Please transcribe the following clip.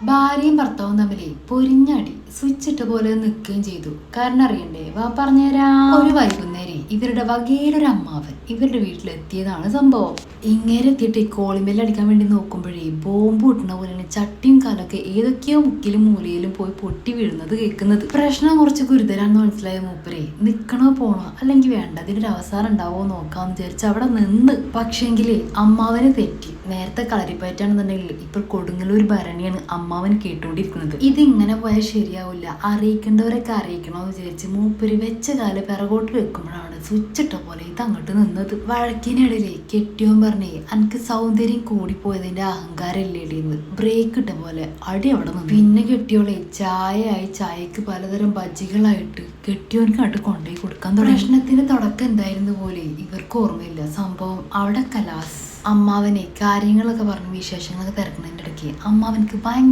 ഭാര്യയും ഭർത്താവും തമ്മിലേ പൊരിഞ്ഞടി സ്വിച്ച് ഇട്ട പോലെ നിൽക്കുകയും ചെയ്തു. കാരണം അറിയണ്ടേ, വാ പറഞ്ഞുതരാ. ഒരു വൈകുന്നേരം ഇവരുടെ വകയിലൊരു അമ്മാവൻ ഇവരുടെ വീട്ടിലെത്തിയതാണ് സംഭവം. ഇങ്ങനെ എത്തിയിട്ട് കോളിമ്പെല്ല് അടിക്കാൻ വേണ്ടി നോക്കുമ്പോഴേ ബോംബ് പൊട്ടുന്ന പോലെ ചട്ടിയും കാലൊക്കെ ഏതൊക്കെയോ മുക്കിലും മൂലയിലും പോയി പൊട്ടി വീഴുന്നത് കേൾക്കുന്നത്. പ്രശ്നം കുറച്ച് ഗുരുതരാന്ന് മനസ്സിലായ മൂപ്പരെ നിക്കണോ പോണോ അല്ലെങ്കിൽ വേണ്ട അതിനൊരു അവസാനം ഉണ്ടാവോ നോക്കാന്ന് വിചാരിച്ച് അവിടെ നിന്ന്. പക്ഷെങ്കില് അമ്മാവന് തെറ്റി. നേരത്തെ കളരിപ്പയറ്റാണെന്നുണ്ടെങ്കിൽ ഇപ്പോൾ കൊടുങ്ങല്ലൂർ ഭരണിയാണ് അമ്മാവൻ കേട്ടുകൊണ്ടിരിക്കുന്നത്. ഇതിങ്ങനെ പോയാൽ ശരിയാവില്ല, അറിയിക്കേണ്ടവരൊക്കെ അറിയിക്കണമെന്ന് വിചാരിച്ച് മൂപ്പര് വെച്ച കാല് പിറകോട്ട് വെക്കുമ്പോഴാണ് സ്വിച്ച് ഇട്ട പോലെ ഇത് അങ്ങോട്ട് നിന്നത്. വഴക്കിനിടയിലെ കെട്ടിയോൻ പറഞ്ഞേ എനിക്ക് സൗന്ദര്യം കൂടിപ്പോയതിന്റെ അഹങ്കാരല്ലേടിന്ന് ബ്രേക്ക് ഇട്ട പോലെ അടി അവിടെ നിന്ന്. പിന്നെ കെട്ടിയോളെ ചായക്ക് പലതരം ബജ്ജികളായിട്ട് കെട്ടിയോൻക്ക് അങ്ങോട്ട് കൊണ്ടുപോയി കൊടുക്കാൻ തുടങ്ങി. പ്രശ്നത്തിന് തുടക്കം എന്തായിരുന്നു പോലെ ഇവർക്ക് ഓർമ്മയില്ല. സംഭവം അവിടെ കലാസ്. അമ്മാവനെ കാര്യങ്ങളൊക്കെ പറഞ്ഞ് വിശേഷങ്ങളൊക്കെ തിരക്കുന്നതിൻ്റെ ഇടയ്ക്ക് അമ്മാവനക്ക് ഭയങ്കര